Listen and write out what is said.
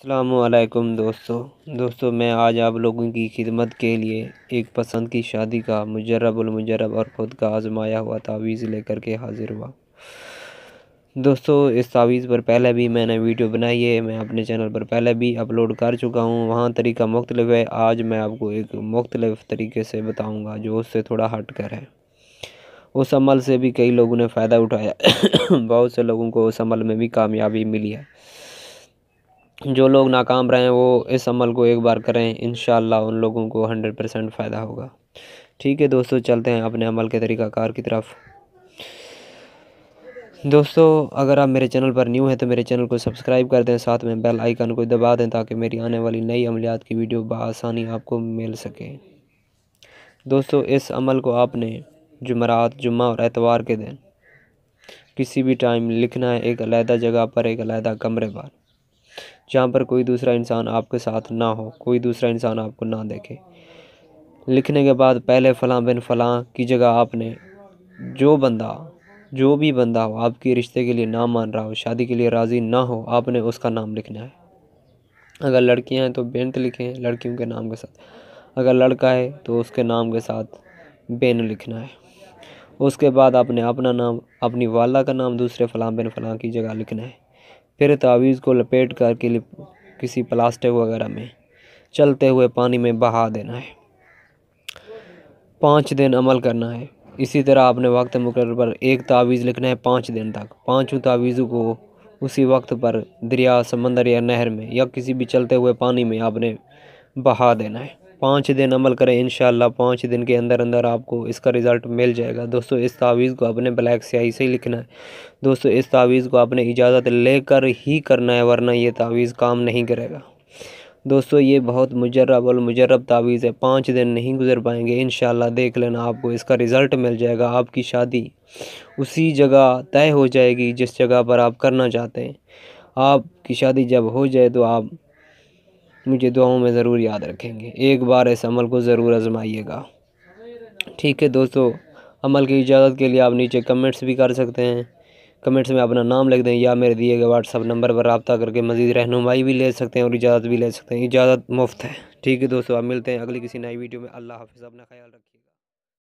السلام علیکم دوستو میں آج آپ لوگوں کی خدمت کے لیے ایک پسند کی شادی کا مجرب المجرب اور خود کا آزمایا ہوا تعویذ لے کر کے حاضر ہوا۔ دوستو اس تعویذ پر پہلے بھی میں نے ویڈیو بنائی ہے، میں اپنے چینل پر پہلے بھی اپلوڈ کر چکا ہوں، وہاں طریقہ مختلف ہے۔ آج میں آپ کو ایک مختلف طریقے سے بتاؤں گا جو اس سے تھوڑا ہٹ کر ہے۔ اس عمل سے بھی کئی لوگوں نے فائدہ اٹھایا، بہت سے لوگوں کو اس عمل میں بھی کامیابی ملی ہے۔ جو لوگ ناکام رہے ہیں وہ اس عمل کو ایک بار کریں، انشاءاللہ ان لوگوں کو 100% فائدہ ہوگا۔ ٹھیک ہے دوستو، چلتے ہیں اپنے عمل کے طریقہ کار کی طرف۔ دوستو اگر آپ میرے چینل پر نیو ہیں تو میرے چینل کو سبسکرائب کر دیں، ساتھ میں بیل آئیکن کو دبا دیں تاکہ میری آنے والی نئی عملیات کی ویڈیو بآسانی آپ کو مل سکے۔ دوستو اس عمل کو آپ نے جمعرات، جمعہ اور اتوار کے دن کسی بھی ٹائم لکھنا ہے، ایک علیحدہ جگہ پر، ایک علیحدہ کمرے پر، جہاں پر کوئی دوسرا انسان آپ کے ساتھ نہ ہو، کوئی دوسرا انسان آپ کو نہ دیکھے۔ لکھنے کے بعد پہلے فلاں بن فلاں کی جگہ آپ نے جو بھی بندہ ہو آپ کے رشتے کے لیے نہ مان رہا ہو، شادی کے لیے راضی نہ ہو، آپ نے اس کا نام لکھنا ہے۔ اگر لڑکیاں ہیں تو بنت لکھیں لڑکیوں کے نام کے ساتھ، اگر لڑکا ہے تو اس کے نام کے ساتھ بن لکھنا ہے۔ اس کے بعد آپ نے اپنا نام، اپنی والدہ کا نام دوسرے فلاں بن فلاں کی جگہ لکھنا ہے۔ پھر تعویذ کو لپیٹ کر کے کسی پلاسٹک وغیرہ میں چلتے ہوئے پانی میں بہا دینا ہے۔ 5 دن عمل کرنا ہے۔ اسی طرح آپ نے وقت مقرر پر ایک تعویذ لکھنا ہے 5 دن تک۔ 5 تعویذوں کو اسی وقت پر دریا، سمندر یا نہر میں یا کسی بھی چلتے ہوئے پانی میں آپ نے بہا دینا ہے۔ 5 دن عمل کریں، انشاءاللہ 5 دن کے اندر آپ کو اس کا رزلٹ مل جائے گا۔ دوستو اس تعویذ کو اپنے بلیک سیاہی سے ہی لکھنا ہے۔ دوستو اس تعویذ کو آپ نے اجازت لے کر ہی کرنا ہے، ورنہ یہ تعویذ کام نہیں کرے گا۔ دوستو یہ بہت مجرب المجرب تعویذ ہے، 5 دن نہیں گزر پائیں گے، انشاءاللہ دیکھ لینا آپ کو اس کا رزلٹ مل جائے گا۔ آپ کی شادی اسی جگہ طے ہو جائے گی جس جگہ پر آپ کرنا چاہتے ہیں۔ آپ کی شادی جب ہو جائے تو آپ مجھے دعاؤں میں ضرور یاد رکھیں گے، ایک بار اس عمل کو ضرور آزمائیے گا۔ ٹھیک ہے دوستو، عمل کی اجازت کے لیے آپ نیچے کمنٹس بھی کر سکتے ہیں، کمنٹس میں اپنا نام لکھ دیں یا میرے دیے گئے واٹس ایپ نمبر پر رابطہ کر کے مزید رہنمائی بھی لے سکتے ہیں اور اجازت بھی لے سکتے ہیں، اجازت مفت ہے۔ ٹھیک ہے دوستو، آپ ملتے ہیں اگلی کسی نئی ویڈیو میں۔ اللہ حافظ، اپنا خیال رکھیے۔